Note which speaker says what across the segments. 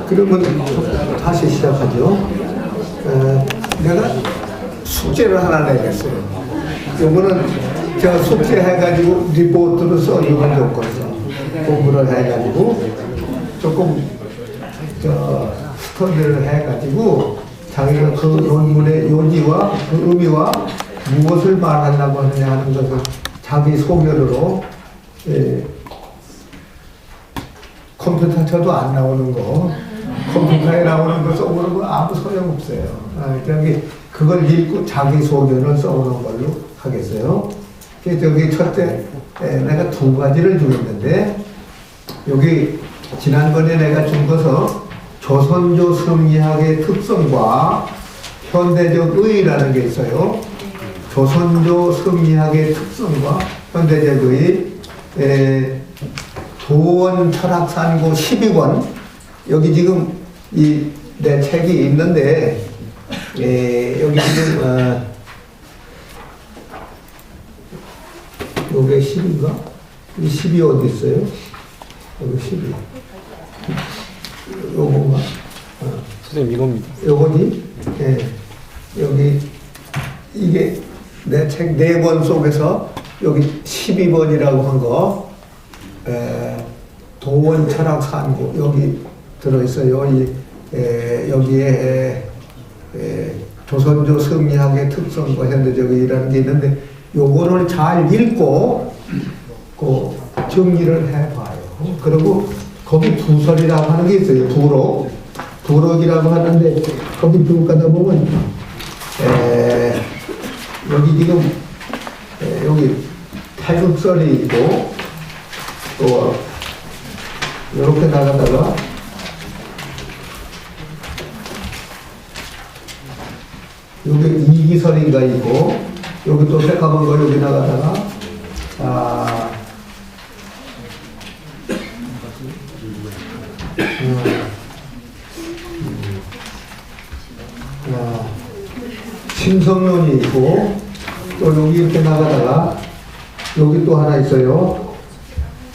Speaker 1: 그러면 다시 시작하죠. 내가 숙제를 하나 내겠어요. 요거는 제가 숙제해가지고 리포트를 써주면 좋거든요. 공부를 해가지고 조금 스터디를 해가지고 자기가 그 논문의 요지와 그 의미와 무엇을 말하려고 하느냐 하는 것을 자기 소견으로 컴퓨터 쳐도 안 나오는 거, 컴퓨터에 나오는 거 써보는 건 아무 소용없어요. 그걸 읽고 자기 소견을 써오는 걸로 하겠어요. 저기 첫째, 내가 두 가지를 주었는데, 여기 지난번에 내가 준 것은 조선조 성리학의 특성과 현대적 의의라는 게 있어요. 조선조 성리학의 특성과 현대적 의의, 도원 철학산고 12권, 여기 지금 내 책이 있는데, 여기 지금, 요게 10인가? 이 10이 어디 있어요? 여기 10이. 요건가?
Speaker 2: 선생님, 이겁니다.
Speaker 1: 요거지? 예. 여기, 이게 내 책 4권 속에서 여기 12번이라고 한 거, 도원 철학 산고 여기 들어있어요. 여기에 조선조 성리학의 특성과 현대적이라는 게 있는데 요거를 잘 읽고 정리를 해봐요. 그리고 거기 부설이라고 하는 게 있어요. 부록이라고 하는데 거기 쭉 가다 보면 여기 지금 여기 태극설이 있고 또 이렇게 나가다가 여기 이기설인가 있고 여기 또 새까만 거 여기 나가다가 신성론이 있고 또 여기 이렇게 나가다가 여기 또 하나 있어요.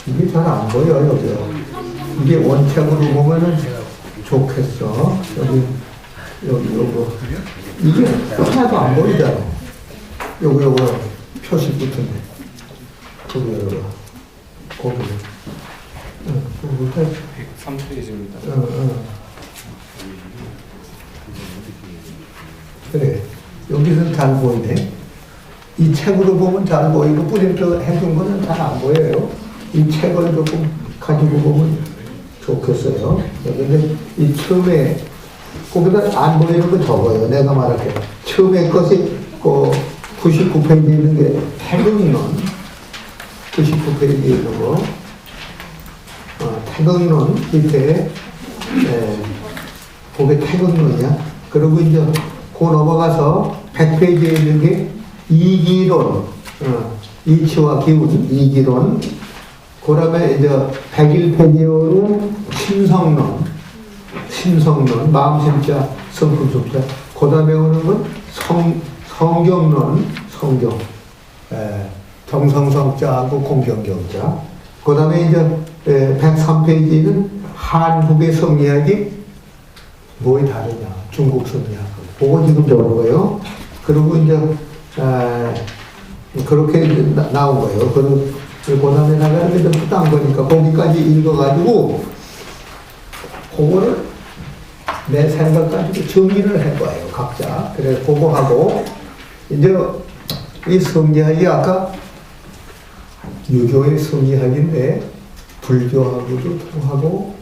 Speaker 1: 이게 잘 안 보여, 여기요. 이게 원책으로 보면은 좋겠어. 요거. 이게 하나도 안 보이잖아. 요거 표시 붙은데. 거기. 거기.
Speaker 2: 103페이지입니다.
Speaker 1: 그래. 여기서 잘 보이네. 이 책으로 보면 잘 보이고, 프린트 해준 거는 잘 안 보여요. 이 책을 조금 가지고 보면 좋겠어요. 근데 이 처음에, 거기다 안 보이는 거 적어요. 내가 말할게. 처음에 것이 99페이지에 있는 게 태극론. 99페이지에 있는 거. 태극론 밑에, 그게 태극론이야. 그리고 이제 그 넘어가서 100페이지에 있는 게 이기론, 이치와 기운, 이기론. 그 다음에 이제 101페이지로는 심성론, 마음심자, 성품속자. 그 다음에 오는 건 성경론, 성경. 정성성자하고 공경경자. 그 다음에 이제 103페이지는 한국의 성리학이 뭐이 다르냐? 중국 성리학. 그거 지금 적은 거예요. 그리고 이제, 그렇게 이제 나온 거예요. 그 다음에 나가는 게 좀 딴 거니까 거기까지 읽어가지고, 그거를 내 생각 가지고 정리를 할 거예요, 각자. 그래, 그거 하고, 이제 이 성리학이 아까 유교의 성리학인데, 불교하고도 통하고,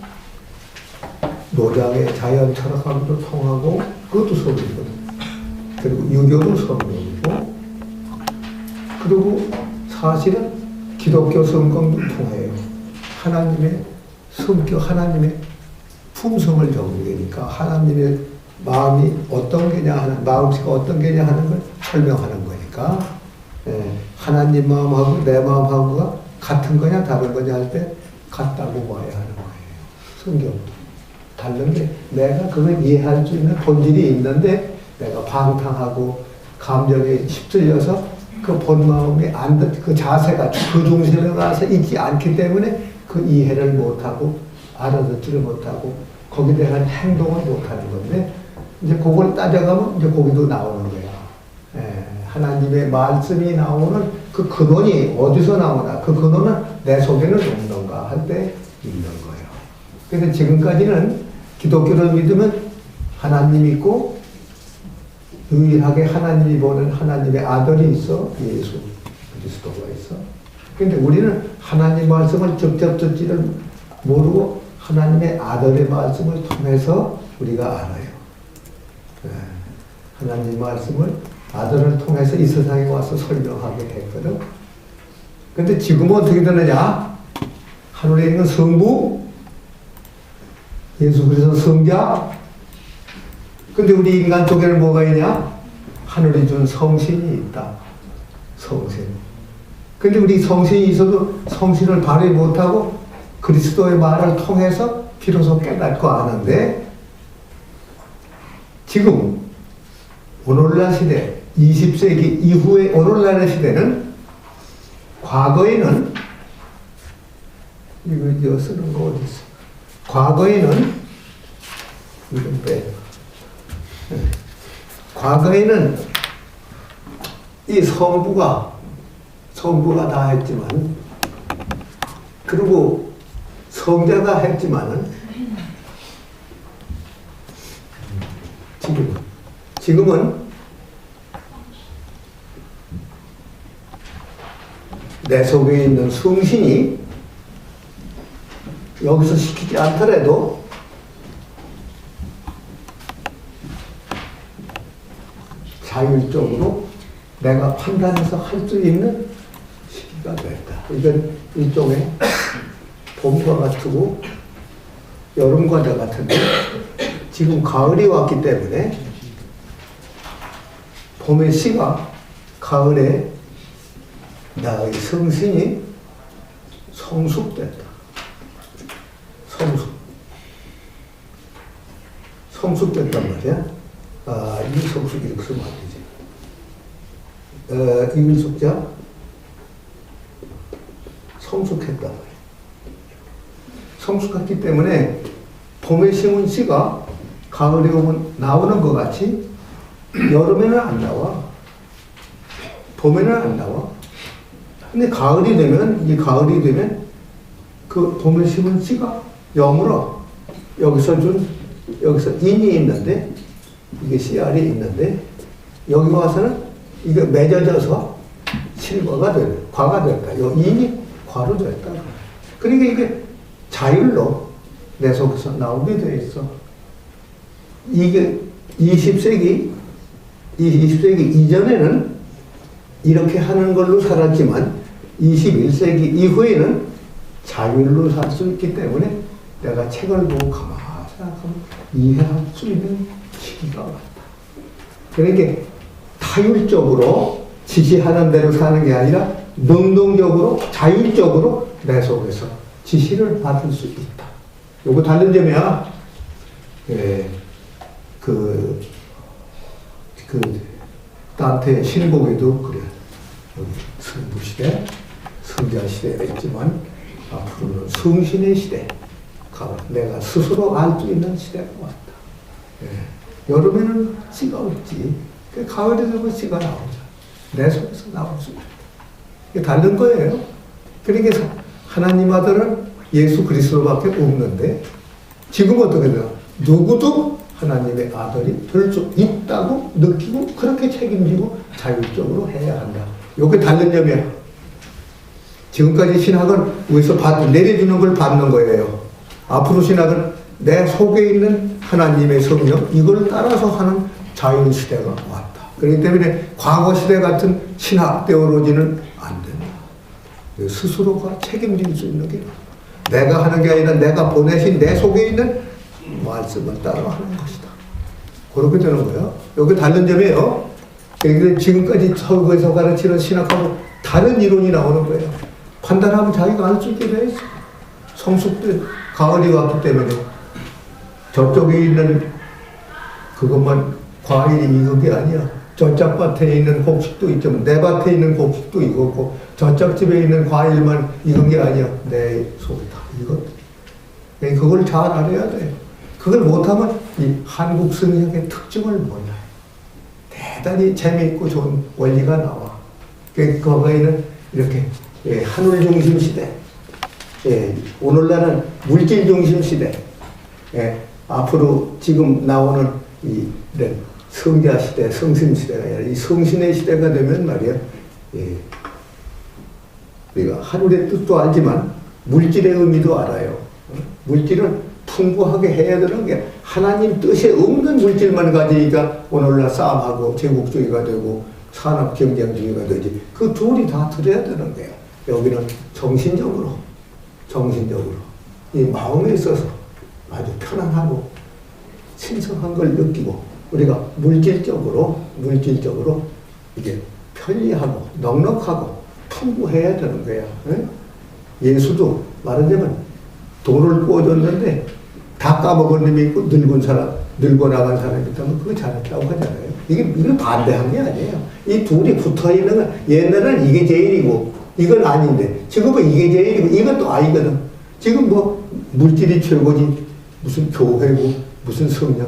Speaker 1: 노장의 자연 철학하고도 통하고, 그것도 성리거든. 그리고 유교도 성리이고, 그리고 사실은 기독교 성경도 통해요. 하나님의 성격, 하나님의 품성을 적으니까 하나님의 마음이 어떤 게냐 하는, 마음씨가 어떤 게냐 하는 걸 설명하는 거니까, 하나님 마음하고 내 마음하고가 같은 거냐 다른 거냐 할 때 같다고 봐야 하는 거예요. 성경도. 다른 게 내가 그걸 이해할 수 있는 본질이 있는데 내가 방탕하고 감정에 휩쓸려서 그 본마음이 그 자세가 그 중심에 가서 있지 않기 때문에 그 이해를 못하고 알아듣지를 못하고 거기에 대한 행동을 못하는 건데 이제 그걸 따져가면 이제 거기도 나오는 거야. 하나님의 말씀이 나오는 그 근원이 어디서 나오나 그 근원은 내 속에는 없는가 할 때 있는 거예요. 그래서 지금까지는 기독교를 믿으면 하나님이 있고 유일하게 하나님이 보는 하나님의 아들이 있어. 예수 그리스도가 있어. 그런데 우리는 하나님 말씀을 직접 듣지를 모르고 하나님의 아들의 말씀을 통해서 우리가 알아요. 하나님 말씀을 아들을 통해서 이 세상에 와서 설명하게 됐거든. 근데 지금은 어떻게 되느냐? 하늘에 있는 성부, 예수 그리스도 성자. 근데 우리 인간 쪽에는 뭐가 있냐? 하늘이 준 성신이 있다. 성신. 근데 우리 성신이 있어도 성신을 발휘 못하고 그리스도의 말을 통해서 비로소 깨닫고 아는데 지금 오늘날 시대, 20세기 이후의 오늘날의 시대는 과거에는 이거 쓰는 거 어디 있어? 과거에는 이건 빼. 과거에는 이 성부가 다 했지만 그리고 성자가 했지만은 지금은 내 속에 있는 성신이 여기서 시키지 않더라도 자율적으로 내가 판단해서 할 수 있는 시기가 됐다. 이건 일종의 봄과 같고 여름과 같은데 지금 가을이 왔기 때문에 봄의 씨가 가을에 나의 성신이 성숙됐다. 성숙됐단 말이야. 이 성숙 이렇게 쓰면 안 되지. 이율숙자 성숙했단 말이야. 성숙했기 때문에 봄에 심은 씨가 가을에 오면 나오는 것 같이 여름에는 안 나와. 봄에는 안 나와. 근데 가을이 되면 그 봄에 심은 씨가 여물어. 여기서 인이 있는데 이게 씨알이 있는데 여기 와서는 이게 맺어져서 실과가 되는, 과가 됐다. 요 인이 과로 됐다. 그러니까 이게 자율로 내 속에서 나오게 돼 있어. 이게 20세기 이전에는 이렇게 하는 걸로 살았지만 21세기 이후에는 자율로 살 수 있기 때문에 내가 책을 보고 가만히 생각하면 이해할 수 있는 시기가 왔다. 그러니까 타율적으로 지시하는 대로 사는 게 아니라 능동적으로 자율적으로 내 속에서 지시를 받을 수 있다. 요거 다른 점이야. 단테의 신곡에도 그래. 여기 성부시대, 성자시대가 있지만 앞으로는 성신의 시대, 내가 스스로 알 수 있는 시대가 왔다. 예. 여름에는 씨가 없지. 가을에 되면 씨가 나오죠. 내 속에서 나올 수 있다. 이게 다른 거예요. 그러니까 하나님 아들은 예수 그리스도밖에 없는데 지금 어떻게 돼요? 누구도 하나님의 아들이 될 수 있다고 느끼고 그렇게 책임지고 자율적으로 해야 한다. 이게 다른 점이야. 지금까지 신학은 위에서 내려주는 걸 받는 거예요. 앞으로 신학은 내 속에 있는 하나님의 성령 이걸 따라서 하는 자율시대가 왔다. 그렇기 때문에 과거시대 같은 신학 테올로지는 안 된다. 스스로가 책임질 수 있는 게 내가 하는 게 아니라 내가 보내신 내 속에 있는 말씀을 따라 하는 것이다. 그렇게 되는 거예요. 여기 다른 점이에요. 그러니까 지금까지 서구에서 가르치는 신학하고 다른 이론이 나오는 거예요. 판단하면 자기가 알 수 있게 돼 있어. 성숙들 가을이 왔기 때문에 저쪽에 있는 그것만 과일이 익은 게 아니야. 저쪽 밭에 있는 곡식도 있지만 내 밭에 있는 곡식도 익었고 저쪽 집에 있는 과일만 익은 게 아니야. 내 속에 다 익었다. 그걸 잘 알아야 돼. 그걸 못하면 이 한국 성경의 특징을 몰라요. 대단히 재미있고 좋은 원리가 나와. 거기에는 이렇게 하늘 중심 시대, 오늘날은 물질 중심 시대, 앞으로 지금 나오는 이런 성자 시대, 성신 시대가 아니라 이 성신의 시대가 되면 말이야, 우리가 하늘의 뜻도 알지만 물질의 의미도 알아요. 물질은 풍부하게 해야 되는 게 하나님 뜻에 없는 물질만 가지니까 오늘날 싸움하고 제국주의가 되고 산업 경쟁주의가 되지. 그 둘이 다 들어야 되는 거예요. 여기는 정신적으로 이 마음에 있어서 아주 편안하고 신성한 걸 느끼고 우리가 물질적으로 이게 편리하고 넉넉하고 풍부해야 되는 거야. 예수도 말하자면 돈을 구워줬는데 다 까먹은 놈이 있고 늙어 나간 사람이 있다면 그거 잘했다고 하잖아요. 이게 반대한 게 아니에요. 이 둘이 붙어 있는 건 옛날에는 이게 제일이고 이건 아닌데 지금은 이게 제일이고 이건 또 아니거든. 지금 뭐 물질이 최고지 무슨 교회고 무슨 성령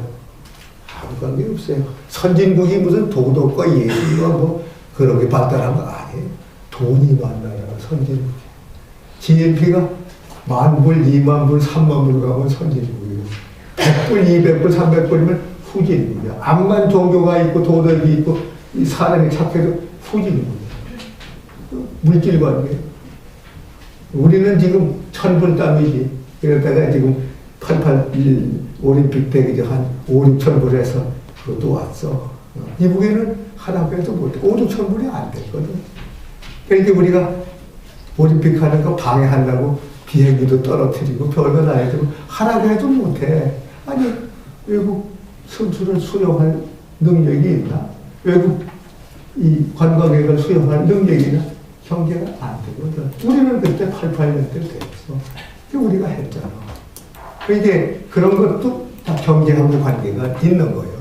Speaker 1: 아무 관계 없어요. 선진국이 무슨 도덕과 예술과 뭐 그런 게 발달한 거 아니에요. 돈이 많나라 선진국이. GNP가 10,000불, 20,000불, 30,000불 가면 선진국이고 100불, 200불, 300불이면 후진국이야. 암만 종교가 있고 도덕이 있고 이 사람이 착해도 후진국이야. 물질 관계. 우리는 지금 1,000불 땀이지. 그러다가 지금 88 올림픽 때 이제 한 5, 6,000불 해서 그것도 왔어. 이북에는 하라고 해도 못해. 5, 6,000불이 안 됐거든. 그러니까 우리가 올림픽 하는 거 방해한다고 비행기도 떨어뜨리고 별거 다 해도 하라고 해도 못해. 아니 외국 선수를 수용할 능력이 있나? 외국 이 관광객을 수용할 능력이 있나? 경제가 안 되거든. 우리는 그때 88년 때 됐어. 우리가 했잖아. 그러니까 그런 것도 다 경제하고 관계가 있는 거예요.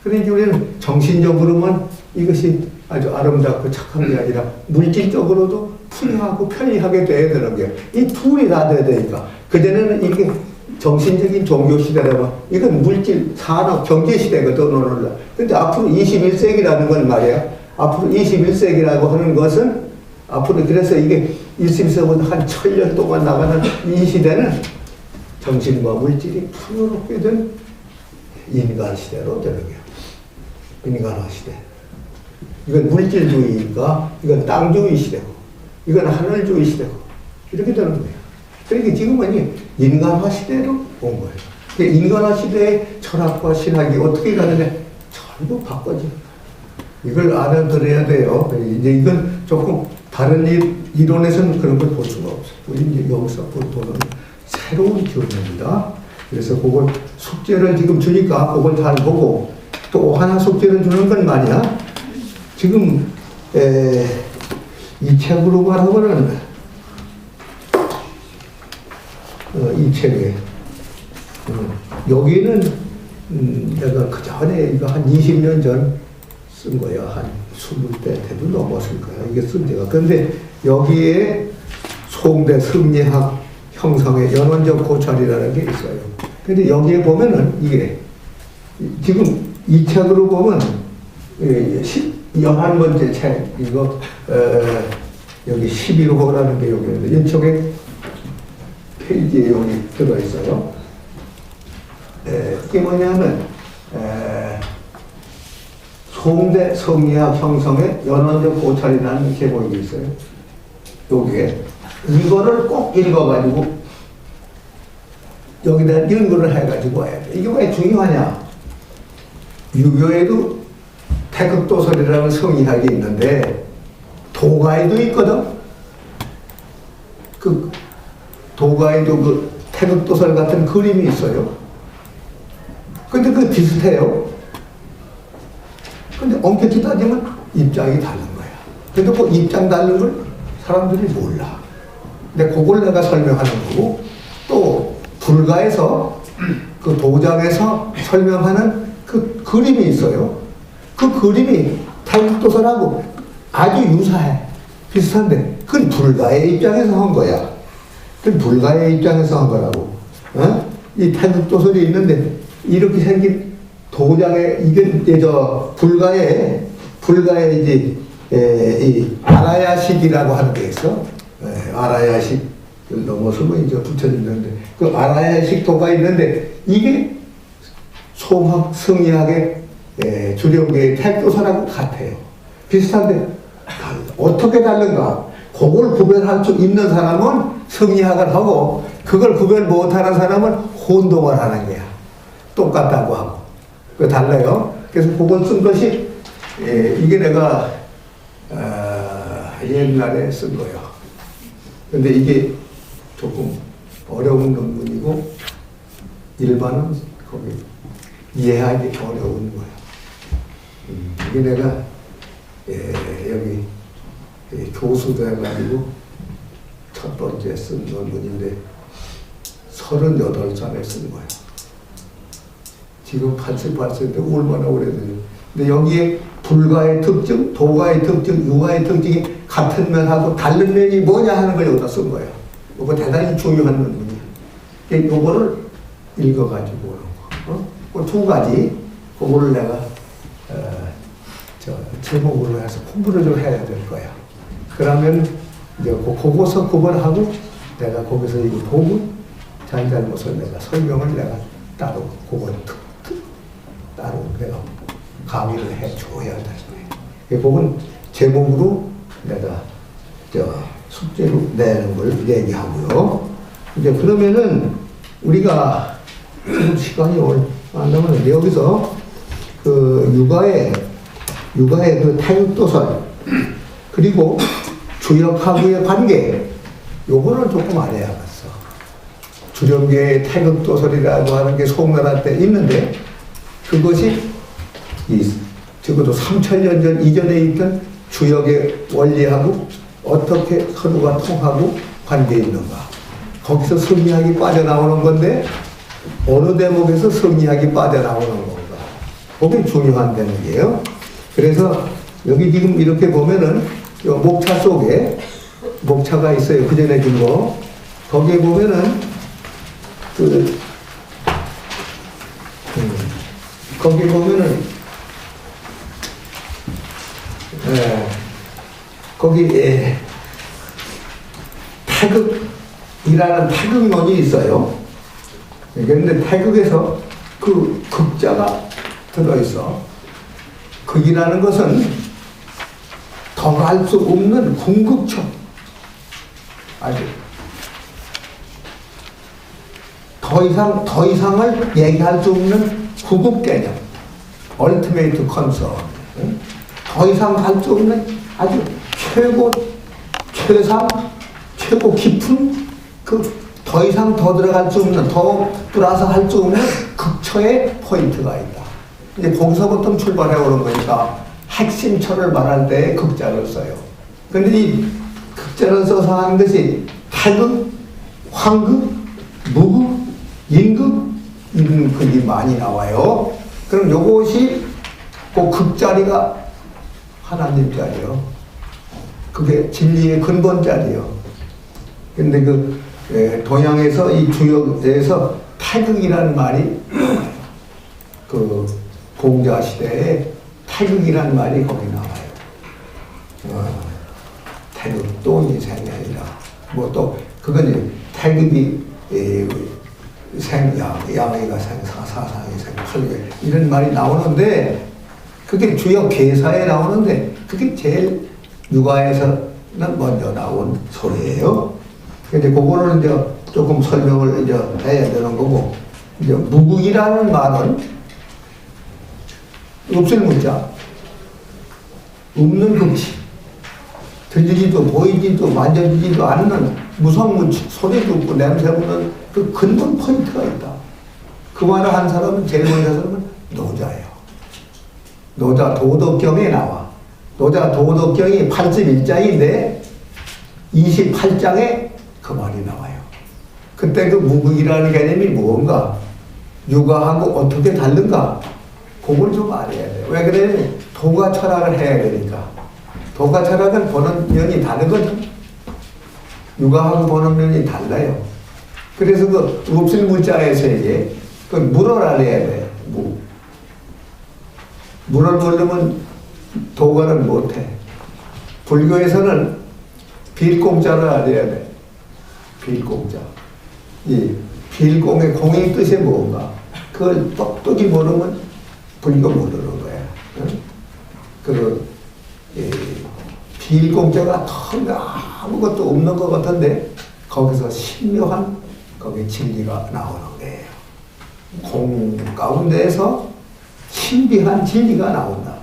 Speaker 1: 그러니까 우리는 정신적으로만 이것이 아주 아름답고 착한 게 아니라 물질적으로도 풀하고 편리하게 돼야 되는 게 이 둘이 다 돼야 되니까 그전에는 이게 정신적인 종교 시대라면 이건 물질, 산업, 경제 시대거든 오늘날. 근데 앞으로 21세기라는 건 말이야. 앞으로 21세기라고 하는 것은 앞으로 그래서 이게 21세기보다 한 1,000년 동안 나가는 이 시대는 정신과 물질이 풍요롭게 된 인간 시대로 되는 거야. 인간화 시대. 이건 물질주의인가? 이건 땅주의 시대고, 이건 하늘주의 시대고, 이렇게 되는 거예요. 그러니까 지금은 인간화 시대로 온 거예요. 인간화 시대의 철학과 신학이 어떻게 가느냐? 전부 바꿔져. 이걸 알아들어야 돼요. 이제 이건 조금 다른 이론에서는 그런 걸 볼 수가 없어요. 우리 이제 여기서 보는 새로운 교훈입니다. 그래서 그걸 숙제를 지금 주니까 그걸 잘 보고 또 하나 숙제를 주는 건 말이야. 지금 이 책으로 말하면은 이 책에 여기는 내가 그 전에 이거 한 20년 전 쓴 거야. 한 20대 대도 넘었을 거야. 이게 쓴 지가. 그런데 여기에 송대 지금 이 책으로 보면 11번째 책 이거 여기 11호라는 게 여기 있는데 이쪽에 페이지에 여기 들어있어요. 이게 뭐냐면 송대 성리학 형성의 연원적 고찰이라는 제목이 있어요. 여기에 이거를 꼭 읽어가지고 여기다 연구를 해가지고 와야 돼. 이게 왜 중요하냐? 유교에도 태극도설이라는 성리학이 있는데 도가에도 있거든. 그 도가에도 그 태극도설 같은 그림이 있어요. 근데 그 비슷해요. 근데 엄격히 따지면 입장이 다른 거야. 근데 그 입장 다른 걸 사람들이 몰라. 근데 그걸 내가 설명하는 거고, 또 불가에서 그 도장에서 설명하는 그 그림이 있어요. 그 그림이 태극도설하고 아주 유사해. 비슷한데 그건 불가의 입장에서 한 거야. 그건 불가의 입장에서 한 거라고. 어? 이 태극도설이 있는데 이렇게 생긴 도장에 이게 이제 저 불가에 이제 이 아라야식이라고 하는 게 있어. 아라야식 넘어서면 이제 붙여진다는데 그 아라야식 도가 있는데 이게 송학 성리학의 주력의 태극도설하고 같아요. 비슷한데 어떻게 다른가? 그걸 구별할 수 있는 사람은 성리학을 하고 그걸 구별 못하는 사람은 혼동을 하는 거야. 똑같다고 하고. 그 달라요. 그래서 그걸 쓴 것이 이게 내가 옛날에 쓴 거예요. 근데 이게 조금 어려운 논문이고 일반은 거기 이해하기 어려운 거야. 이게 내가 여기 교수도 해가지고 첫 번째 쓴 논문인데 38살에 쓴 거야. 지금 88세인데 얼마나 오래됐냐. 근데 여기에 불가의 특징, 도가의 특징, 유가의 특징이 같은 면하고 다른 면이 뭐냐 하는 걸 여기다 쓴 거예요. 이거 대단히 중요한 논문이에요. 이거를 읽어가지고 오는 거. 그 두 가지, 그거를 내가 제목으로 해서 공부를 좀 해야 될 거야. 그러면 이제 그거서 구분하고 내가 거기서 이거 보고 잘잘못을 내가 설명을 내가 따로 그걸 따로 내가 강의를 해줘야 될 거예요. 그건 제목으로 내가 숙제로 내는 걸 얘기하고요. 이제 그러면은 우리가 지금 시간이 안 남았는데 여기서 그 육아의 그 태극도설 그리고 주역하고의 관계 요거를 조금 알아야겠어. 주령계의 태극도설이라고 하는 게 송나라 때 있는데 그것이 적어도 3000년 전 이전에 있던 주역의 원리하고 어떻게 서로가 통하고 관계 있는가. 거기서 성리학이 빠져나오는 건데 어느 대목에서 성리학이 빠져나오는 건가. 그게 중요한 대목이에요. 그래서 여기 지금 이렇게 보면은 요 목차 속에 목차가 있어요. 그 전에 준 거. 거기에 보면은 거기 보면은 거기 태극이라는 태극론이 있어요. 그런데 태극에서 그 극자가 들어있어. 극이라는 것은 더할 수 없는 궁극적, 아주 더 이상을 얘기할 수 없는 구급 개념, ultimate concern. 더 이상 할 수 없는 아주 최고 깊은 더 이상 더 들어갈 수 없는, 더 플러스 할 수 없는 극처의 포인트가 있다. 이제 거기서부터 출발해 오는 거니까 핵심처를 말할 때 극자를 써요. 근데 이 극자를 써서 하는 것이 태극, 황극, 무극, 인극 이런 극이 많이 나와요. 그럼 요것이 그 극자리가 하나님 자리요. 그게 진리의 근본 자리요. 근데 동양에서 이 주역에서 태극이라는 말이 그 공자 시대에 태극이란 말이 거기 나와요. 태극도 인생이 아니라 뭐 또 그건 태극이 양의가 사상이 생, 팔계 이런 말이 나오는데 그게 주요 개사에 나오는데 그게 제일 육아에서는 먼저 나온 소리예요. 근데 그거를 이제 조금 설명을 이제 해야 되는 거고, 이제 무국이라는 말은 없을 문자, 없는 극치, 들리지도 보이지도 만져지지도 않는 무성 소리도 없고 냄새 없는 그 근본 포인트가 있다. 그 말을 한 사람은 제일 먼저 사람은 노자예요. 노자 도덕경에 나와. 노자 도덕경이 81장인데 28장에 그 말이 나와요. 그때 그 무국이라는 개념이 뭔가, 육아하고 어떻게 다른가, 그걸 좀 알아야 돼요. 왜 그러냐면 도가 철학을 해야 되니까. 도가 철학은 보는 면이 다르거든. 육아하고 보는 면이 달라요. 그래서 그 없을 문자의 세계, 그 물을 알아야 돼. 물을 모르면 도가는 못해. 불교에서는 빌공자를 알아야 돼. 빌공자. 이 빌공의 공의 뜻이 뭔가, 그걸 똑똑히 모르면 불교 모르는 거야. 그 빌공자가 아무것도 없는 것 같은데 거기서 신묘한 거기 진리가 나오는 거예요. 공 가운데에서 신비한 진리가 나온다.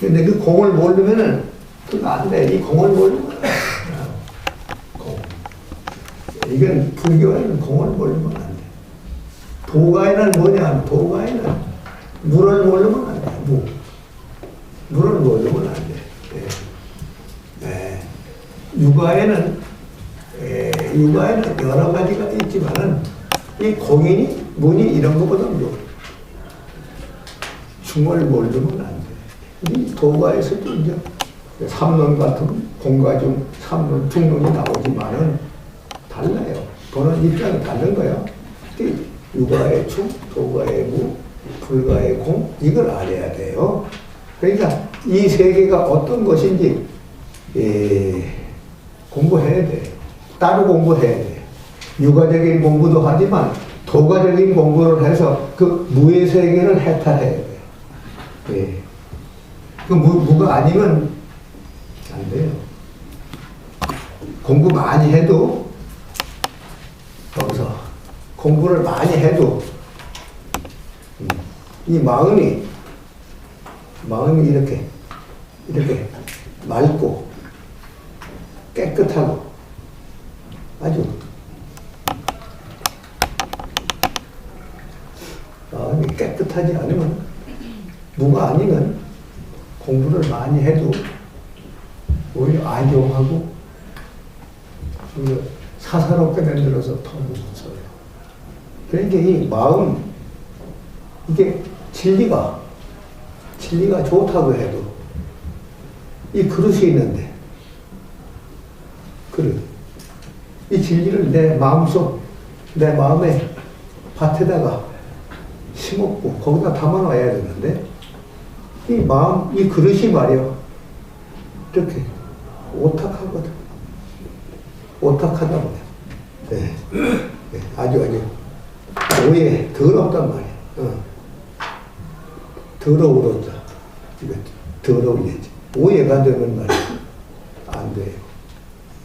Speaker 1: 근데 그 공을 모르면은 그거 안 돼. 이 공을 모르면 공. 이건 불교에는 공을 모르면 안 돼. 도가에는 뭐냐? 도가에는 물을 모르면 안 돼. 물을 모르면 안 돼. 네. 육아에는 여러 가지가 있지만은 이 공인이 문이 이런 것보다는 중을 모르면 안 돼. 이 도가에서도 이제 삼론 같은 공과 중, 삼론, 중론이 나오지만은 달라요. 보는 입장이 다른 거야. 육아의 중, 도가의 무, 불가의 공, 이걸 알아야 돼요. 그러니까 이 세계가 어떤 것인지 공부해야 돼. 따로 공부해야 돼. 육아적인 공부도 하지만 도가적인 공부를 해서 그 무의 세계를 해탈해야 돼. 네. 그 무가 아니면 안 돼요. 공부 많이 해도, 거기서 공부를 많이 해도 이 마음이 이렇게 맑고 깨끗하고 아주 마음이 깨끗하지 않으면, 무가 아니면 공부를 많이 해도 오히려 안정하고 사사롭게 만들어서 더 무서워요. 그러니까 이 마음, 이게 진리가 좋다고 해도 이 그릇이 있는데, 그릇, 이 진리를 내 마음속, 내 마음의 밭에다가 심었고 거기다 담아놔야 되는데, 이 마음, 이 그릇이 말이야 이렇게 오탁하거든. 오탁하다 보면 네. 네. 아주 오해, 더럽단 말이야. 더러우로자. 이거 더러우겠지. 오해가 되는 말이야. 안 돼요.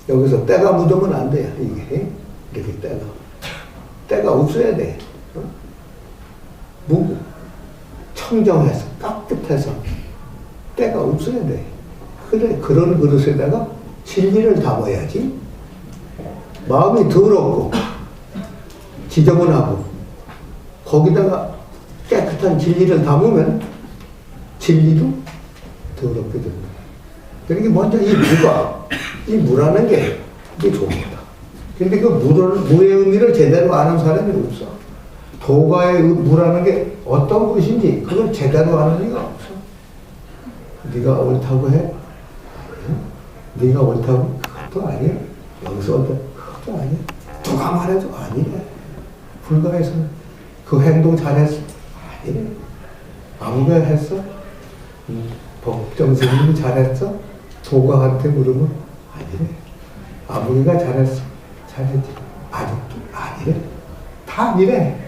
Speaker 1: 여기서 때가 묻으면 안 돼요. 이게 이렇게 때가 없어야 돼. 무구, 청정해서 깨끗해서 때가 없어야 돼. 그래, 그런 그릇에다가 진리를 담아야지. 마음이 더럽고 지저분하고 거기다가 깨끗한 진리를 담으면 진리도 더럽게 된다. 그러니까 먼저 이 무라는 게 이게 좋습니다. 근데 그 무의 의미를 제대로 아는 사람이 없어. 도가의 무라는 게 어떤 것인지 그걸 제대로 아는 이가 없어. 네가 옳다고 해? 네가 옳다고? 그것도 아니야. 여기서 그것도 아니야. 누가 말해도 아니래. 불가에서는 그 행동 잘했어. 아니래. 아무가 했어? 법정 스님이 잘했어? 도가한테 물으면 아니래. 아무가 잘했어? 잘했지. 아직도 아니래. 다 아니래.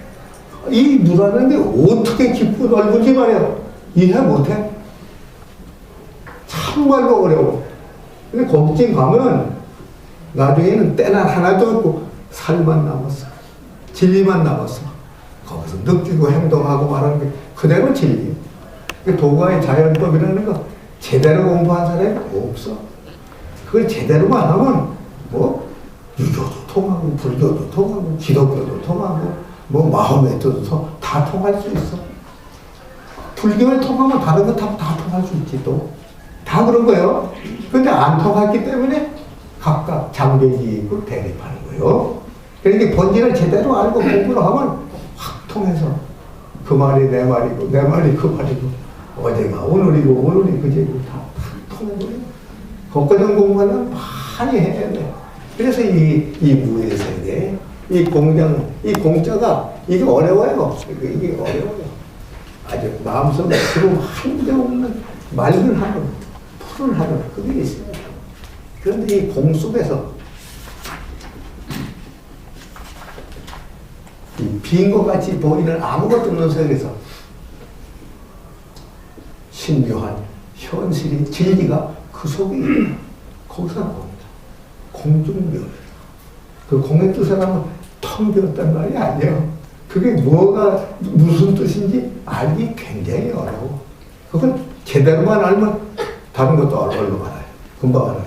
Speaker 1: 이 무라는 게 어떻게 깊고 넓은지 말이야. 이해 못해? 참말로 어려워. 근데 거기 가면 나중에는 때나 하나도 없고 살만 남았어. 진리만 남았어. 거기서 느끼고 행동하고 말하는 게 그대로 진리. 도가의 자연법이라는 거 제대로 공부한 사람이 없어. 그걸 제대로만 하면 뭐 유교도 통하고 불교도 통하고 기독교도 통하고 뭐 마호메트도 다 통할 수 있어. 불교를 통하면 다른 거 다 통할 수 있지 또. 다 그런 거예요. 근데 안 통했기 때문에 각각 장벽이 있고 대립하는 거예요. 그러니까 본질을 제대로 알고 공부를 하면 확 통해서 그 말이 내 말이고 내 말이 그 말이고 어제가 오늘이고 오늘이 그제고 다 통해버려요. 법과정 공부는 많이 해야 돼. 그래서 이 무의 세계, 이 공장, 이 공자가 이게 어려워요. 이게 어려워요. 아주 마음속에 들어오면 한데 없는 맑은 하늘, 푸른 하늘, 그게 있어요. 그런데 이 공 속에서 이 빈 것 같이 보이는 아무것도 없는 속에서 신묘한 현실이 진리가 그 속에 있다. 거기서 나옵니다. 공중묘. 그 공의 뜻을 하면 텅 비었단 말이 아니에요. 그게 뭐가 무슨 뜻인지 알기 굉장히 어려워. 그건 제대로만 알면 다른 것도 얼른 알아요. 금방 알아요.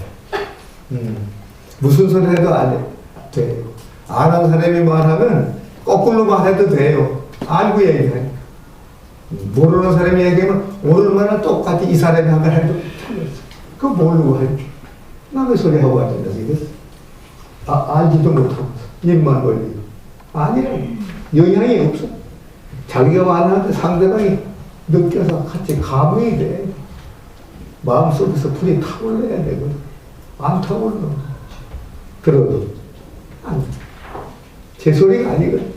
Speaker 1: 무슨 소리 해도 안 돼. 아는 사람이 말하면 거꾸로 말해도 돼요. 알고 얘기해. 모르는 사람이 얘기하면 오늘 말은 똑같이 이 사람이 한 걸 해도 틀렸어. 그거 모르고 해. 남의 소리 하고 앉는다 이거. 알지도 못하고 입만 벌리고. 아니에요. 영향이 없어. 자기가 말하는데 상대방이 느껴서 같이 감흥이 돼. 마음속에서 불이 타올라야 되거든. 안 타올라. 들어도 안. 제 소리가 아니거든.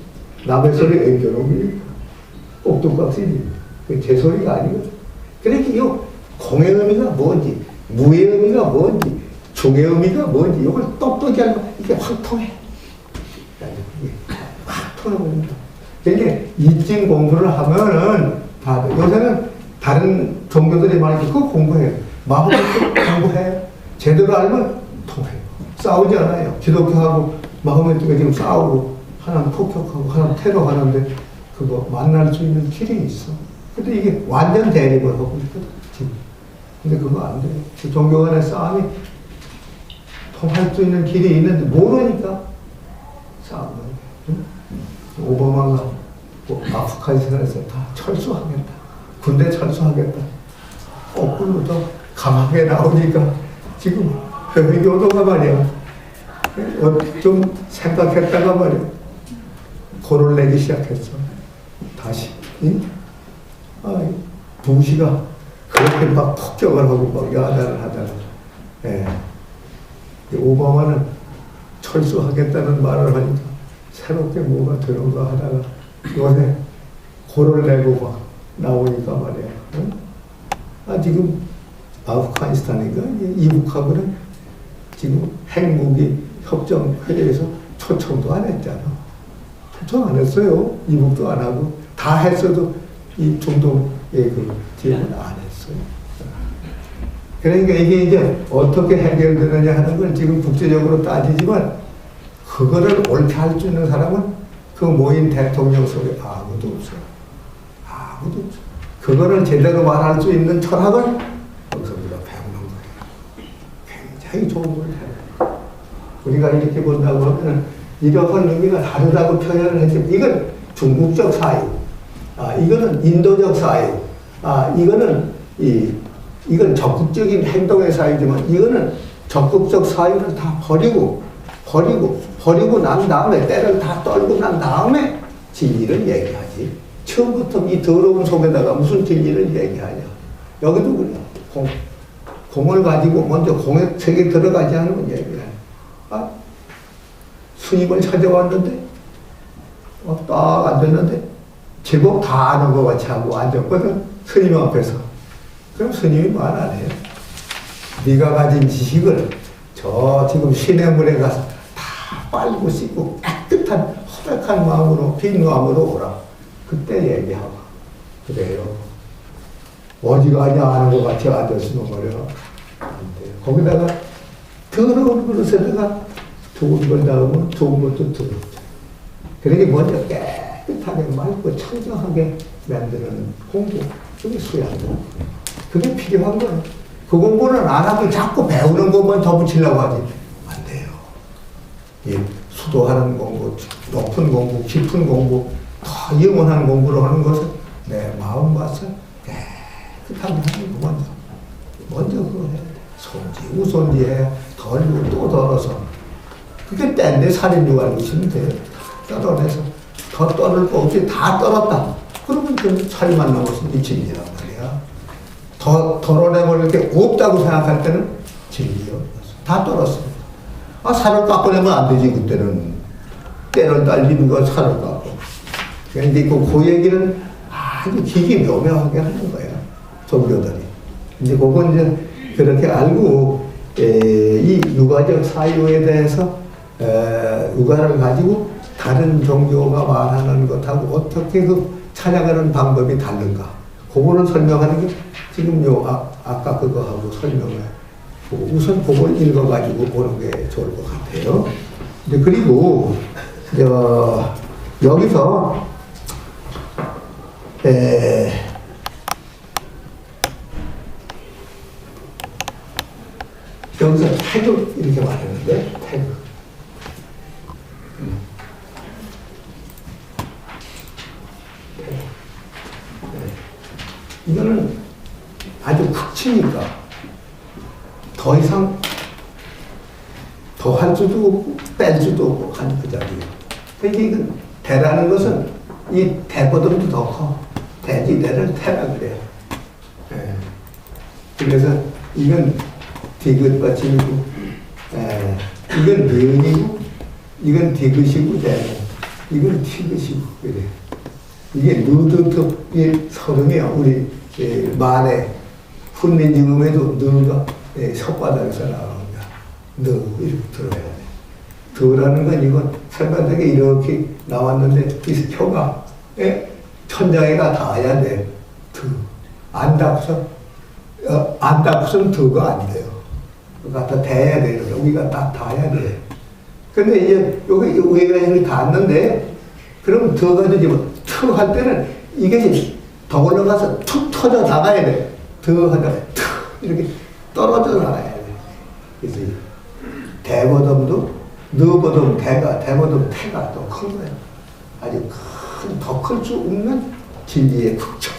Speaker 1: 남의 소리 앵겨놓으니까 꼭두각시지. 제 소리가 아니거든. 그러니까 이 공의 의미가 뭔지, 무의 의미가 뭔지, 중의 의미가 뭔지 이걸 똑똑히 알면 이게 확 통해. 확 통해버린다. 그러니까 이쯤 공부를 하면은 다 요새는 다른 종교들이 많이 그거 공부해요. 마음을 공부해요. 제대로 알면 통해요. 싸우지 않아요. 기독교하고 마호메트가 지금 싸우고 하나는 폭격하고 하나는 테러하는데 그거 만날 수 있는 길이 있어. 근데 이게 완전 대립을 하고 있거든. 지금. 근데 그거 안 돼. 그 종교 간의 싸움이 통할 수 있는 길이 있는데 모르니까 싸우는 거예요. 응? 오바마가 뭐 아프가니스탄에서 다 철수하겠다. 군대 철수하겠다. 거꾸로도 강하게 나오니까 지금 회교도가 말이야. 좀 생각했다가 말이야. 골을 내기 시작했어. 다시. 응? 부시가 그렇게 막 폭격을 하고 막 야단을 하다가 예. 오바마는 철수하겠다는 말을 하니까 새롭게 뭐가 들어가 하다가 요새 골을 내고 막 나오니까 말이야. 응? 지금 아프가니스탄인가 이북하고는 지금 핵무기 협정 회의에서 초청도 안 했잖아. 초청 안 했어요. 이북도 안 하고 다 했어도 이 중동의 그 지역은 안 했어요. 그러니까 이게 이제 어떻게 해결되느냐 하는 걸 지금 국제적으로 따지지만 그거를 옳게 할 수 있는 사람은 그 모인 대통령 속에 아무도 없어요. 아무도 없어요. 그거를 제대로 말할 수 있는 철학을 거기서 우리가 배우는 거예요. 굉장히 좋은 걸 해요. 우리가 이렇게 본다고 하면 이러한 의미가 다르다고 표현을 했지만 이건 중국적 사유, 이거는 인도적 사유, 이건 적극적인 행동의 사유지만 이거는 적극적 사유를 다 버리고 난 다음에 때를 다 떨고 난 다음에 진리를 얘기하지. 처음부터 이 더러운 속에다가 무슨 진리를 얘기하냐. 여기도 그래요. 공을 가지고 먼저 공의 세계에 들어가지 않으면 얘기를 해. 스님을 찾아왔는데 딱 앉았는데 제법 다 아는 것 같이 하고 앉았거든. 스님 앞에서. 그럼 스님이 말 안 해요. 네가 가진 지식을 저 지금 시냇물에 가서 다 빨고 씻고 깨끗한 허백한 마음으로 빈 마음으로 오라. 그때 얘기하고 그래요. 어지간히 아는 것 같이 앉았으면 말이야. 안 돼요. 거기다가 더러운 그릇에다가 좋은 걸 넣으면 좋은 것도 더럽죠. 그러니 먼저 깨끗하게 맑고 청정하게 만드는 공부, 그게 수양이다. 그게 필요한 거예요. 그 공부는 안 하고 자꾸 배우는 것만 덧붙이려고 하지. 안 돼요. 이 수도하는 공부, 높은 공부, 깊은 공부, 더 영원한 공부를 하는 것은 내 마음 봐서 깨끗하게 하는 거 먼저 그거 해야 돼. 손지, 우손지해 덜고 또 덜어서. 그게 때인데 살인류가 알고시면 돼요. 떨어내서 더 떨을 거 없이 다 떨었다. 그러면 그 살만 남아서 미친이란 말이야. 더 덜어내면 이렇게 없다고 생각할 때는 진리요. 다 떨었습니다. 아, 살을 깎아내면 안 되지, 그때는. 때를 달리는 거 살을 깎고. 그런데 그 얘기는 아주 기기묘묘하게 하는 거예요. 종교들이. 이제 그건 이제 그렇게 알고, 이 유가적 사유에 대해서, 유가를 가지고 다른 종교가 말하는 것하고 어떻게 그 찾아가는 방법이 다른가. 그거를 설명하는 게 지금 아까 그거하고 설명을 우선 그걸 읽어가지고 보는 게 좋을 것 같아요. 이제 그리고, 여기서, 여기서 태극 이렇게 말하는데, 태극. 이거는 아주 극치니까 더 이상 더 할 수도 없고 뺄 수도 없고 한 그 자리예요. 그러니까 대라는 것은 이 대보다도 더 커. 대지대를 태라 그래요. 예. 그래서 이건 디귿받침이고, 이건 니은이고, 이건 디귿이고, 이건 티귿이고 그래. 이게 느드득, 이 서름이야. 우리 말에 훈민지음에도 느가 혓바닥에서 나옵니다. 느 이렇게 들어야 돼. 드라는 건 이건 혓바닥에 이렇게 나왔는데 이 혀가 천장에가 닿아야 돼. 드. 안 닿고서는 드가 안 돼요. 갖다 대야 돼. 여기가 딱 닿아야 돼. 근데 이제 여기 위가 이렇게 닿았는데 그럼 드가 되지 뭐. 툭 할 때는 이게 더 올라가서 툭 터져 나가야 돼. 더 하다가 툭 이렇게 떨어져 나가야 돼. 그래서 대보덤도 너보덤 대보덤 태가 더 큰 거예요. 아주 더 클 수 없는 진리의 극점.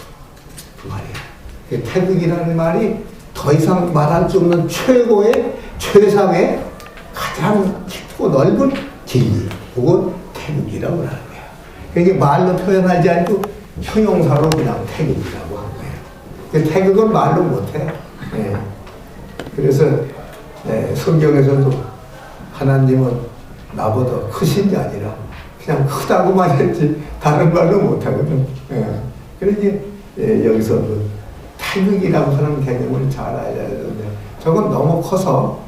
Speaker 1: 그 말이에요. 태극이라는 말이 더 이상 말할 수 없는 최고의 최상의 가장 깊고 넓은 진리. 그건 태극이라고 하는 거예요. 그러니까 말로 표현하지 않고 형용사로 그냥 태극이라고 한 거예요. 태극은 말로 못해. 네. 그래서 성경에서도 하나님은 나보다 크신 게 아니라 그냥 크다고만 했지 다른 말로 못하거든. 네. 그러니 여기서 그 태극이라고 하는 개념을 잘 알아야 되는데 저건 너무 커서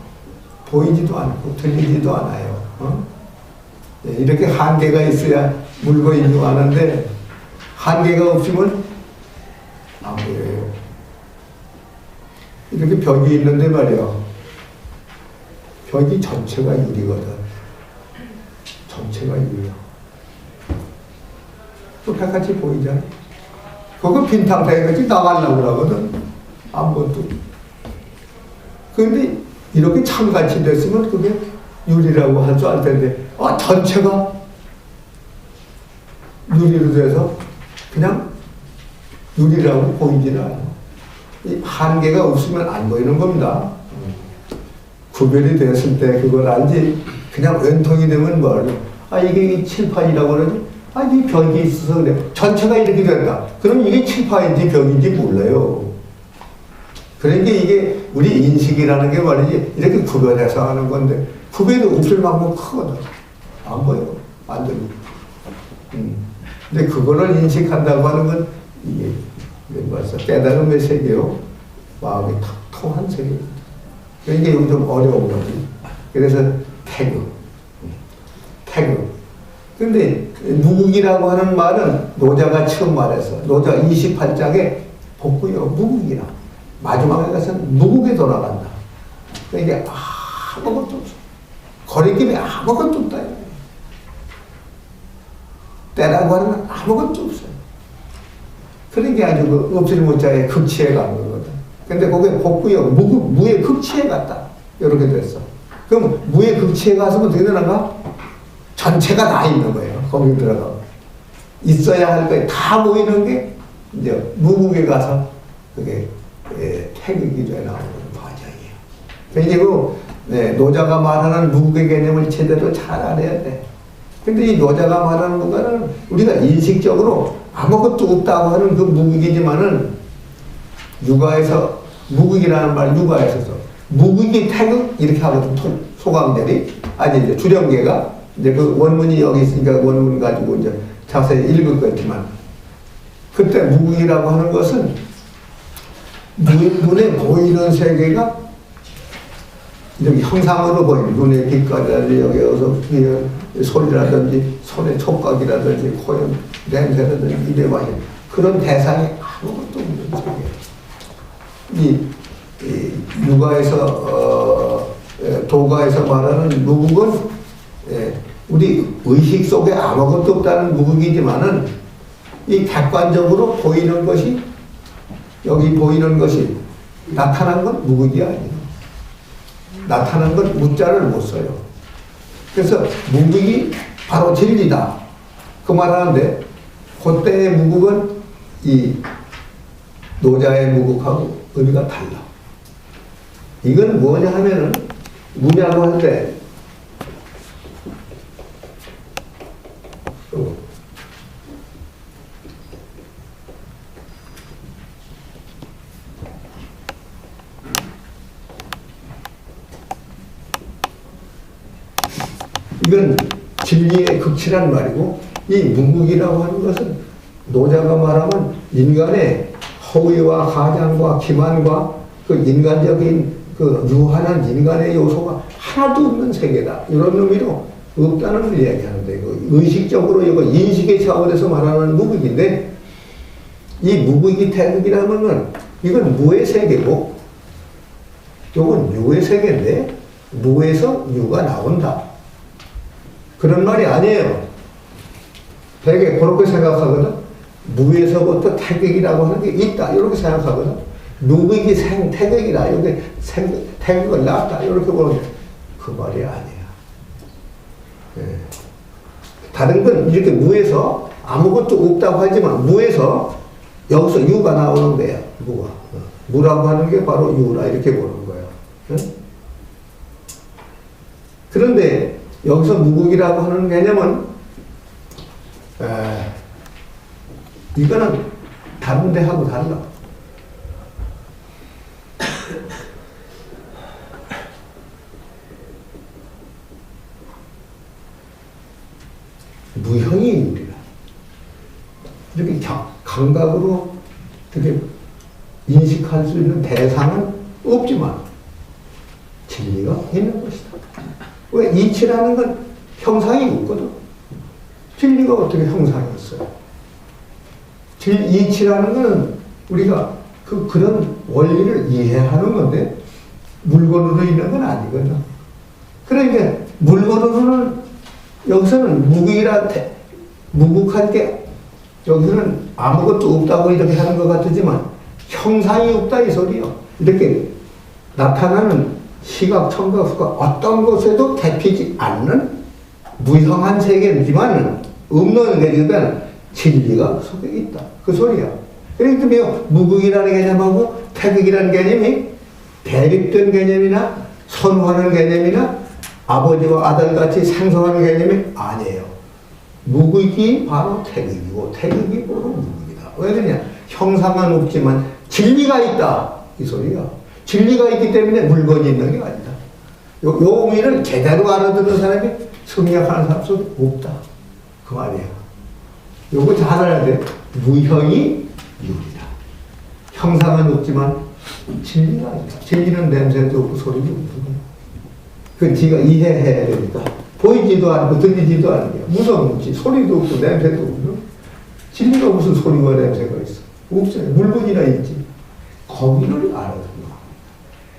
Speaker 1: 보이지도 않고 들리지도 않아요. 이렇게 한계가 있어야 물고 인정하는데 한계가 없으면 안 보여요. 이렇게 벽이 있는데 말이야. 벽이 전체가 유리거든. 전체가 유리야. 또 백같이 보이잖아. 그거 빈탕탕이같이 나가려고 그러거든. 아무것도. 그런데 이렇게 참같이 됐으면 그게 유리라고 할 줄 알 텐데, 전체가 유리로 돼서 그냥 유리라고 보이지는 않아. 이 한계가 없으면 안 보이는 겁니다. 구별이 됐을 때 그걸 알지, 그냥 왼통이 되면 뭘, 이게 칠판이라고 그러지? 이 벽이 있어서 그래. 전체가 이렇게 된다. 그럼 이게 칠판인지 벽인지 몰라요. 그러니까 이게 우리 인식이라는 게 말이지, 이렇게 구별해서 하는 건데, 구별이 없을 만큼 크거든. 안 보여. 안 들리고. 근데 그거를 인식한다고 하는 건 이게 벌써 깨달음의 세계요. 마음이 탁통한 세계입니다. 이게 좀 어려운 거지. 그래서 태극. 근데 무국이라고 하는 말은 노자가 처음 말해서 노자 28장에 복구요 무국이라 마지막에 가서는 무국에 돌아간다. 이게 아무것도 없어. 거리낌이 아무것도 없다. 때라고 하는 건 아무것도 없어요. 그런 게 아주 그 없을 못자의 극치에 가는 거거든. 근데 그게 복구요 무의 극치에 갔다. 이렇게 됐어. 그럼 무의 극치에 가서 어떻게 되는가? 전체가 다 있는 거예요. 거기 들어가. 있어야 할 거에 다 모이는 게 이제 무국에 가서 그게 태극이 돼 나오는 과정이에요. 그러니까 노자가 말하는 무국의 개념을 제대로 잘 알아야 돼. 근데 이 노자가 말하는 무국은 우리가 인식적으로 아무것도 없다고 하는 그 무국이지만은 육아에서 무국이라는 말 육아에서 무국이 태극 이렇게 하거든. 소강절이 아니 이제 주령계가 이제 그 원문이 여기 있으니까 원문 가지고 이제 자세히 읽을 거지만 그때 무국이라고 하는 것은 눈에 보이는 세계가 이렇게 형상으로 보이는 눈의 빛깔이라든지 여기 소리라든지 손의 촉각이라든지 코의 냄새라든지 입에 와인 그런 대상이 아무것도 없는 세계. 이 육아에서 도가에서 말하는 무국은 우리 의식 속에 아무것도 없다는 무국이지만은 이 객관적으로 보이는 것이 여기 보이는 것이 나타난 건 무국이 아니에요. 나타난 건 무자를 못 써요. 그래서 무국이 바로 진리다. 그 말하는데 그때의 무국은 이 노자의 무국하고 의미가 달라. 이건 뭐냐 하면은 무냐고 하는데 이건 진리의 극치란 말이고 이 무국이라고 하는 것은 노자가 말하면 인간의 허위와 가장과 기만과 그 인간적인 그 유한한 인간의 요소가 하나도 없는 세계다. 이런 의미로 없다는 걸 이야기하는데 그 의식적으로 이거 인식의 차원에서 말하는 무국인데 이 무국이 태극이라면은 이건 무의 세계고 이건 유의 세계인데 무에서 유가 나온다. 그런 말이 아니에요. 되게 그렇게 생각하거든. 무에서부터 태극이라고 하는 게 있다. 이렇게 생각하거든. 무국이 태극이다. 이렇게 태극을 낳았다. 이렇게 보는 그 말이 아니야. 다른 건 이렇게 무에서 아무것도 없다고 하지만 무에서 여기서 유가 나오는 거야. 무가. 무라고 하는 게 바로 유라. 이렇게 보는 거야. 그런데 여기서 무국이라고 하는 개념은 이거는 다른 데하고 달라. 무형이 우리라. 이렇게 감각으로 이렇게 인식할 수 있는 대상은 없지만 진리가 있는 것이다. 왜 이치라는 건 형상이 없거든. 진리가 어떻게 형상이 있어요? 이치라는 건 우리가 그런 원리를 이해하는 건데 물건으로 있는 건 아니거든. 그러니까 물건으로는 여기서는 무국한 게 여기서는 아무것도 없다고 이렇게 하는 것 같지만 형상이 없다 이 소리요. 이렇게 나타나는 시각, 청각, 후각 어떤 곳에도 대피지 않는 무형한 세계지만 없는 게지만 진리가 속에 있다. 그 소리야. 그러니까 무국이라는 개념하고 태극이라는 개념이 대립된 개념이나 선호하는 개념이나 아버지와 아들같이 상성하는 개념이 아니에요. 무국이 바로 태극이고 태극이 바로 무국이다. 왜 그러냐? 형상은 없지만 진리가 있다. 이 소리야. 진리가 있기 때문에 물건이 있는 게 아니다. 요 의미를 제대로 알아듣는 사람이 성리학하는 사람 속에 없다. 그 말이야. 요거 잘 알아야 돼. 무형이 유리다. 형상은 없지만 진리가 있다. 진리는 냄새도 없고 소리도 없고. 그 네가 이해해야 되니까. 보이지도 않고 들리지도 않는 게 무서운지 소리도 없고 냄새도 없고. 진리가 무슨 소리와 냄새가 있어? 없어요. 물건이나 있지. 거기를 알아야 된다.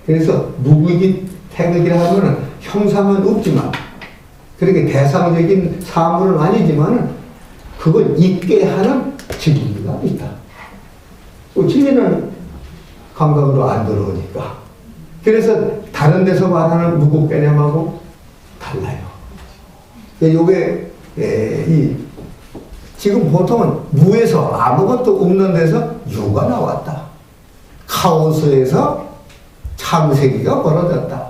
Speaker 1: 그래서 무극이 태극이라 하면은 형상은 없지만 그렇게 대상적인 사물은 아니지만은 그걸 있게 하는 진리가 있다. 진리는 감각으로 안 들어오니까. 그래서 다른 데서 말하는 무국 개념하고 달라요. 요게 지금 보통은 무에서 아무것도 없는 데서 유가 나왔다. 카오스에서 창세기가 벌어졌다.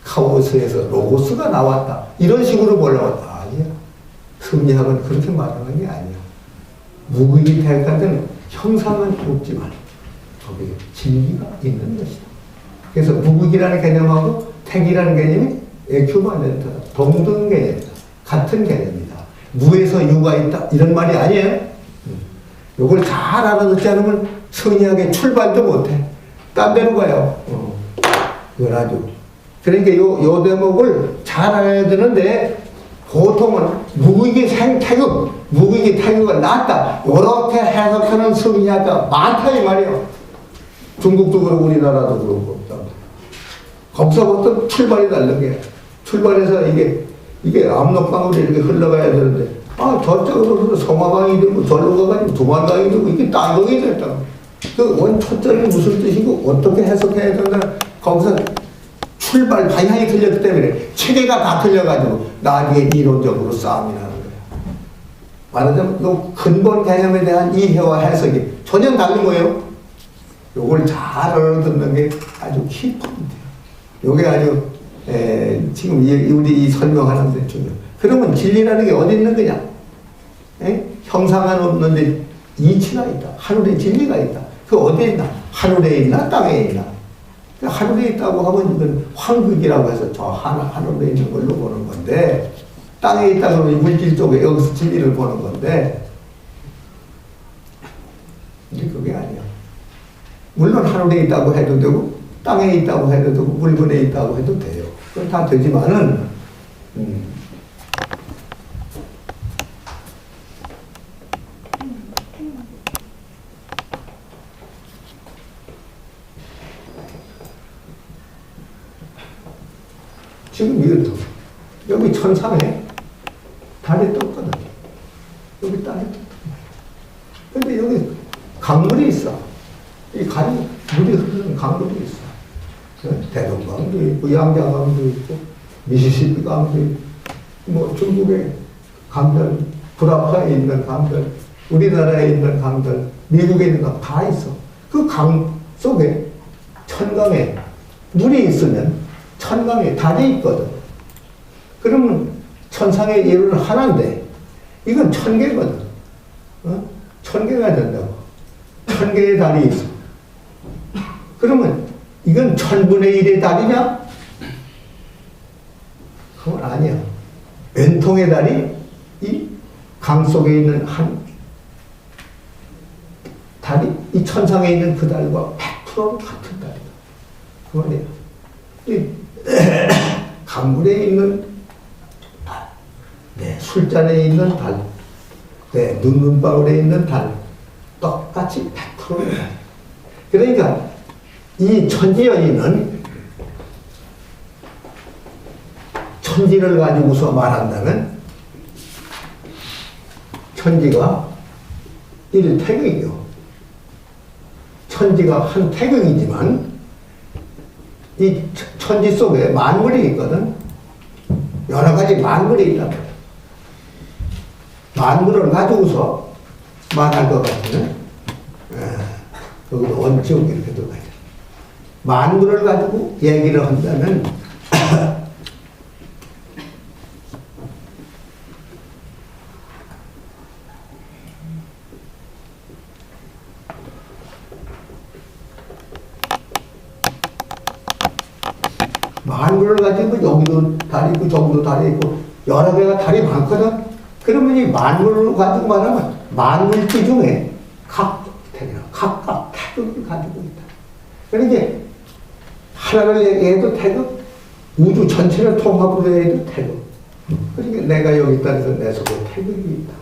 Speaker 1: 카오스에서 로고스가 나왔다. 이런 식으로 보려고 아니야. 성리학은 그렇게 말하는 게 아니야. 무극이 태극할 때는 형상은 없지만 거기에 진리가 있는 것이다. 그래서 무극이라는 개념하고 태기라는 개념이 에큐바렌트다. 동등 개념이다. 같은 개념이다. 무에서 유가 있다. 이런 말이 아니에요. 이걸 잘 알아듣지 않으면 성리학의 출발도 못해. 딴 데로 가요. 그걸 아주. 그러니까 요 대목을 잘 알아야 되는데 보통은 무극이 태극, 무극이 태극을 낫다. 이렇게 해석하는 성리학가 많다 이 말이에요. 중국도 그렇고 우리나라도 그렇고. 거기서부터 출발이 다른 게 출발해서 이게 압록강으로 이렇게 흘러가야 되는데 저쪽으로 성화강이 되고 절로 가가지고 두만강이 되고 이게 땅강이 됐다. 그 원초점이 무슨 뜻이고 어떻게 해석해야 된다. 거기서 출발 방향이 틀렸기 때문에 체계가 다 틀려가지고 나중에 이론적으로 싸움이 나는 거야. 말하자면 그 근본 개념에 대한 이해와 해석이 전혀 다른 거예요. 요걸 잘 알아듣는 게 아주 키포인트예요. 요게 아주 지금 우리 설명하는 데 중요해요. 그러면 진리라는 게 어디 있는 거냐? 형상은 없는데 이치가 있다. 하늘에 진리가 있다. 그 어디에 있나? 하늘에 있나? 땅에 있나? 하늘에 있다고 하면 이건 황극이라고 해서 저 하늘에 있는 걸로 보는 건데 땅에 있다고 하면 물질 쪽에 여기서 진리를 보는 건데 근데 그게 아니야. 물론 하늘에 있다고 해도 되고 땅에 있다고 해도 되고 물건에 있다고 해도 돼요. 그건 다 되지만은 지금 이것도 여기 천상에 달이 떴거든. 여기 달이 떴거든. 근데 여기 강물이 있어. 이 물이 흐르는 강물이 있어. 대동강도 있고 양자강도 있고 미시시피 강도 있고 뭐 중국의 강들, 불아파에 있는 강들, 우리나라에 있는 강들, 미국에 있는 강 다 있어. 그 강 속에 천강에 물이 있으면 천강에 달이 있거든. 그러면 천상의 일은 하나인데 이건 1000개거든. 1000개가 된다고. 1000개의 달이 있어. 그러면 이건 1000분의 1의 달이냐? 그건 아니야. 왼통의 달이 이 강 속에 있는 한 달이 이 천상에 있는 그 달과 100% 같은 달이다. 그 말이야. 이 강물에 있는 달, 술잔에 있는 달, 눈방울에 있는 달, 똑같이 100%의 달. 그러니까 이 천지연이는 천지를 가지고서 말한다면 천지가 1태극이요. 천지가 한 태극이지만 이 천지 속에 만물이 있거든. 여러 가지 만물이 있단 말이야. 만물을 가지고서 말할 것 같으면 여기도 원칙 이렇게 들어가야 돼. 만물을 가지고 얘기를 한다면 만물을 가지고 여기도 달이 있고 저기도 달이 있고 여러 개가 달이 많거든. 그러면 이 만물을 가지고 말하면 만물지 중에 각각 태극을 가지고 있다. 그러니까 하나를 얘기해도 태극, 우주 전체를 통합으로 해도 태극. 그러니까 내가 여기 있다 해서 내 속에 태극이 있다.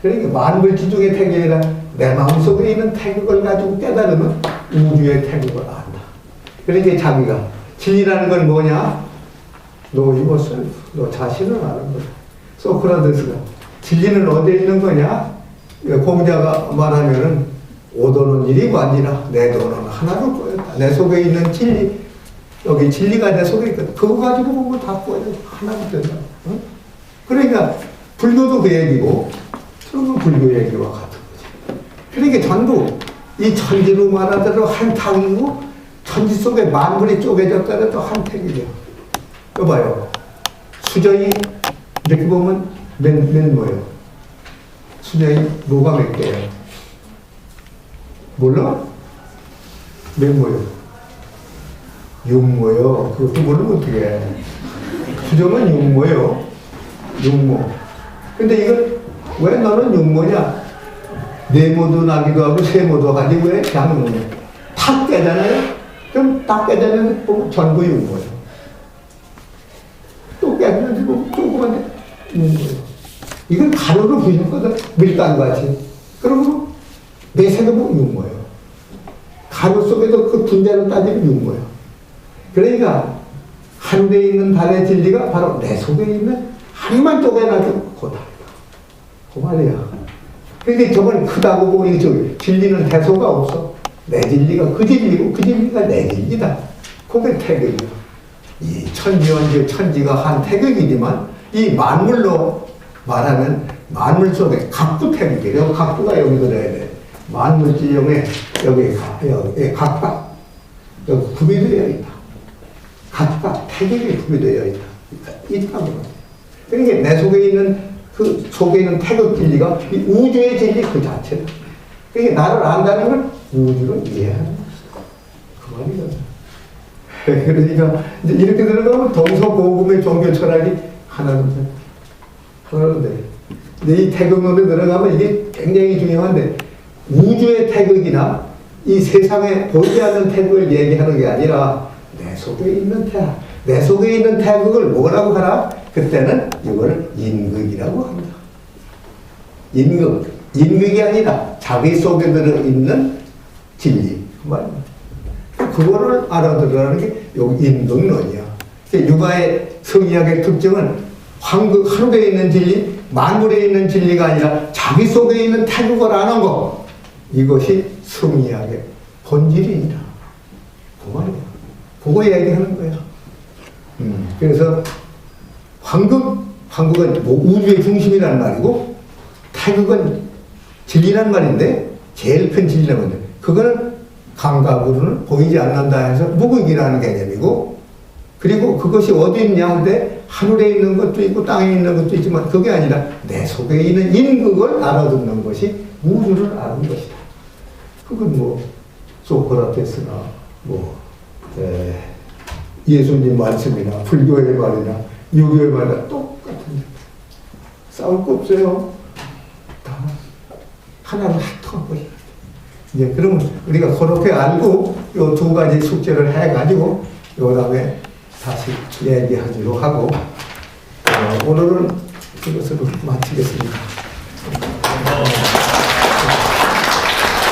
Speaker 1: 그러니까 만물지 중에 태극이 아니라 내 마음속에 있는 태극을 가지고 깨달으면 우주의 태극을 안다. 그러니까 자기가 진리라는 건 뭐냐? 너 이것을 너 자신을 아는 거다. 소크라테스가 진리는 어디에 있는 거냐? 공자가 말하면은 오도는 일이고 아니라 내 도는 하나로 보였다. 내 속에 있는 진리, 여기 진리가 내 속에 있거든. 그거 가지고 보면 다 보여. 하나로 된다. 어? 그러니까 불교도 그 얘기고 그러면 불교 얘기와 같은 거지. 그러니까 전부 이 천지로 말하더라도 한 탕이고 천지 속에 만물이 쪼개졌다라도 한 탕이죠. 여봐요. 수정이 이렇게 보면 몇 모예요? 수정이 뭐가 몇 개예요? 몰라? 몇 모예요? 6모요. 그것도 모르면 어떻게 해. 수정은 6모요. 6모. 근데 이걸 왜 너는 6모냐? 네모도 나기도 하고 세모도 하지 왜 양모냐? 탁 깨잖아요? 그럼 딱 깨자는 보면 전부 6모예요. 또 깨지는데 보면 조그만데 6모예요. 이건 가로로 부셨거든. 밀당같이. 그러면 내세도 보면 6모예요. 가로 속에도 그 분자를 따지면 6모예요. 그러니까 하늘에 있는 달의 진리가 바로 내 속에 있는 한만 쪼개놔도 고달이다. 그 말이야. 그런데 저건 크다고 보니 저기 진리는 해소가 없어. 내 진리가 그 진리고 그 진리가 내 진리다. 그게 태극이야. 이 천지원지 천지가 한 태극이지만 이 만물로 말하면 만물 속에 각도 태극이에요. 각도가 여기 들어야 돼. 만물지형에 여기 각각 여기 구비되어 있다. 각각 태극이 구비되어 있다. 있다고. 그러니까 내 속에 있는 그 속에 있는 태극 진리가 이 우주의 진리 그 자체다. 그러니까 나를 안다는 건 우주를 이해하는 것이다. 그 말이거든. 그러니까 이제 이렇게 들어가면 동서고금의 종교 철학이 하나도 돼. 하나도 돼. 근데 이 태극론에 들어가면 이게 굉장히 중요한데 우주의 태극이나 이 세상에 보이지 않는 태극을 얘기하는 게 아니라 내 속에 있는 태극. 내 속에 있는 태극을 뭐라고 하나? 그때는 이걸 인극이라고 합니다. 인극. 인극이 아니라 자기 속에 들어있는 진리. 그 말입니다. 그거를 알아들으라는 게 여기 인극론이야. 육아의 성의학의 특징은 하늘에 있는 진리, 만물에 있는 진리가 아니라 자기 속에 있는 태극을 아는 것. 이것이 성의학의 본질이니라. 그 말이야. 그거 얘기하는 거야. 그래서 황극은 뭐 우주의 중심이라는 말이고 태극은 진리란 말인데 제일 큰 진리란 말인데 그거는 감각으로는 보이지 않는다 해서 무극이라는 개념이고 그리고 그것이 어디 있냐 한데 하늘에 있는 것도 있고 땅에 있는 것도 있지만 그게 아니라 내 속에 있는 인극을 알아듣는 것이 우주를 아는 것이다. 그건 뭐 소크라테스나 뭐 예수님 말씀이나 불교의 말이나 유교의 말이나 똑같은 싸울 거 없어요. 다 하나로 합통한 것이다. 이제 그러면 우리가 그렇게 알고 요 두 가지 숙제를 해가지고 요 다음에 다시 얘기하기로 하고 오늘은 이것으로 마치겠습니다.